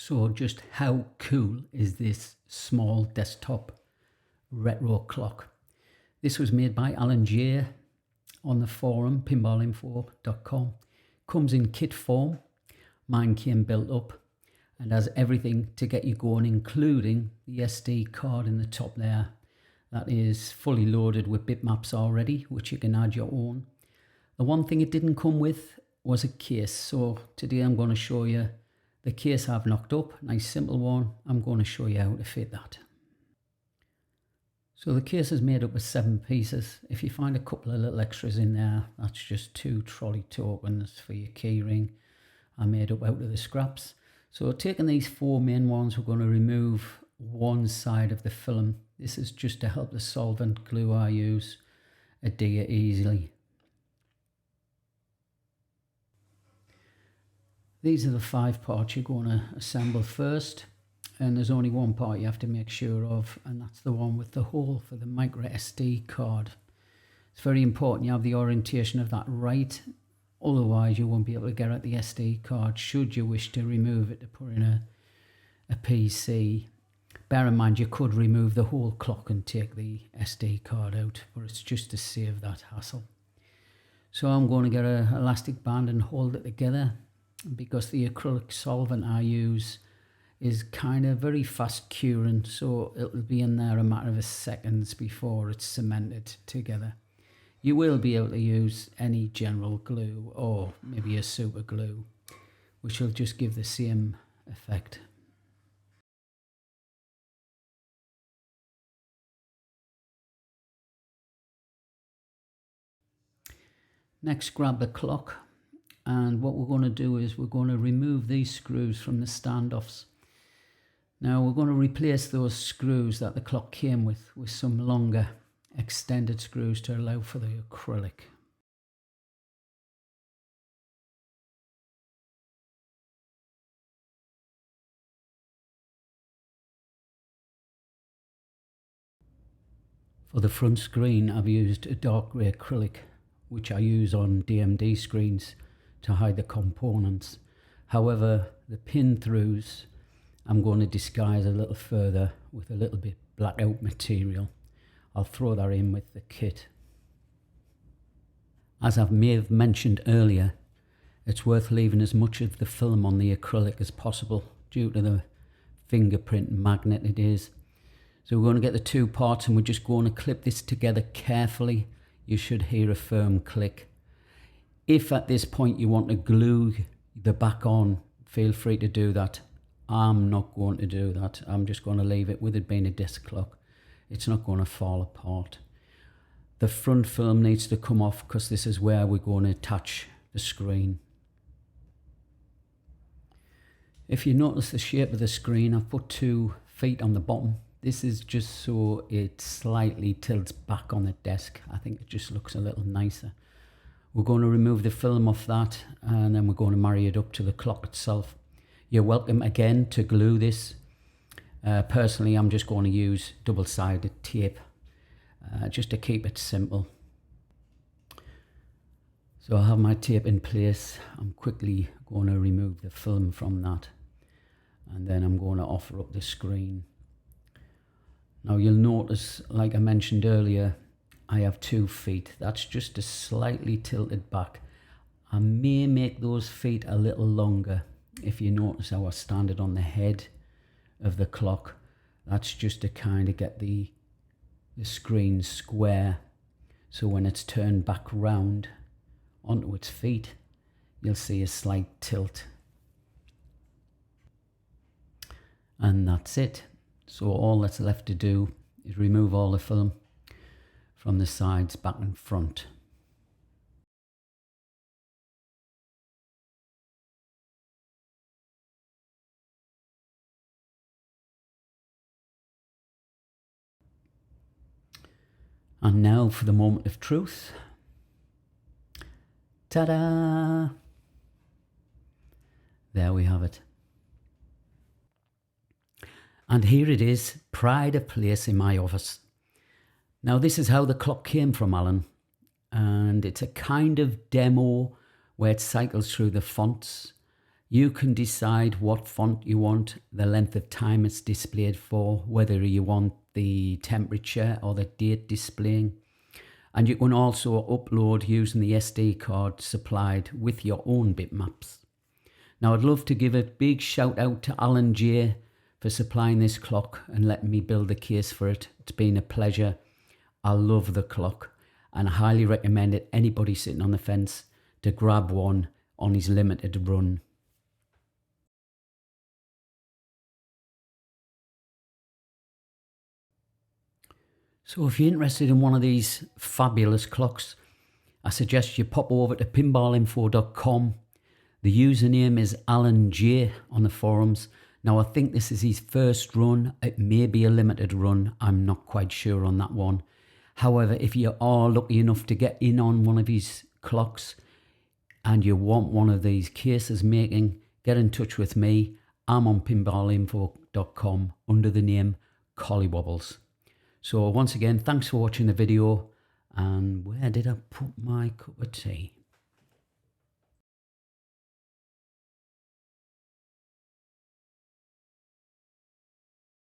So just how cool is this small desktop retro clock? This was made by Alan J on the forum pinballinfo.com. Comes in kit form. Mine came built up and has everything to get you going, including the SD card in the top there. That is fully loaded with bitmaps already, which you can add your own. The one thing it didn't come with was a case. So today I'm going to show you the case I've knocked up. Nice simple one. I'm going to show you how to fit that. So the case is made up of 7 pieces. If you find a couple of little extras in there, that's just 2 trolley tokens for your keyring. I made up out of the scraps. So taking these 4 main ones, we're going to remove one side of the film. This is just to help the solvent glue I use adhere easily. These are the 5 parts you're going to assemble first, and there's only one part you have to make sure of, and that's the one with the hole for the micro SD card. It's very important you have the orientation of that right, otherwise you won't be able to get at the SD card should you wish to remove it to put in a PC. Bear in mind you could remove the whole clock and take the SD card out, but it's just to save that hassle. So I'm going to get an elastic band and hold it together, because the acrylic solvent I use is kind of very fast curing, so it'll be in there a matter of seconds before it's cemented together. You will be able to use any general glue or maybe a super glue, which will just give the same effect. Next, grab the clock, and what we're going to do is we're going to remove these screws from the standoffs. Now we're going to replace those screws that the clock came with some longer extended screws to allow for the acrylic. For the front screen I've used a dark grey acrylic, which I use on DMD screens to hide the components. However, the pin throughs I'm going to disguise a little further with a little bit blackout material. I'll throw that in with the kit. As I may have mentioned earlier, it's worth leaving as much of the film on the acrylic as possible due to the fingerprint magnet it is. So we're going to get the 2 parts and we're just going to clip this together carefully. You should hear a firm click. If at this point you want to glue the back on, feel free to do that. I'm not going to do that. I'm just going to leave it with it being a disc clock. It's not going to fall apart. The front film needs to come off because this is where we're going to attach the screen. If you notice the shape of the screen, I've put 2 feet on the bottom. This is just so it slightly tilts back on the desk. I think it just looks a little nicer. We're going to remove the film off that, and then we're going to marry it up to the clock itself. You're welcome again to glue this. Personally, I'm just going to use double-sided tape just to keep it simple. So I have my tape in place. I'm quickly going to remove the film from that, and then I'm going to offer up the screen. Now you'll notice, like I mentioned earlier, I have 2 feet. That's just a slightly tilted back. I may make those feet a little longer. If you notice how I stand it on the head of the clock, that's just to kind of get the screen square, so when it's turned back round onto its feet, you'll see a slight tilt. And that's it. So all that's left to do is remove all the film from the sides, back and front. And now for the moment of truth. Ta-da! There we have it. And here it is, pride of place in my office. Now this is how the clock came from Alan, and it's a kind of demo where it cycles through the fonts. You can decide what font you want, the length of time it's displayed for, whether you want the temperature or the date displaying. And you can also upload using the SD card supplied with your own bitmaps. Now I'd love to give a big shout out to Alan J for supplying this clock and letting me build the case for it. It's been a pleasure. I love the clock and I highly recommend it anybody sitting on the fence to grab one on his limited run. So if you're interested in one of these fabulous clocks, I suggest you pop over to pinballinfo.com. The username is Alan J on the forums. Now I think this is his first run. It may be a limited run. I'm not quite sure on that one. However, if you are lucky enough to get in on one of his clocks and you want one of these cases making, get in touch with me. I'm on pinballinfo.com under the name Collywobbles. So once again, thanks for watching the video. And where did I put my cup of tea?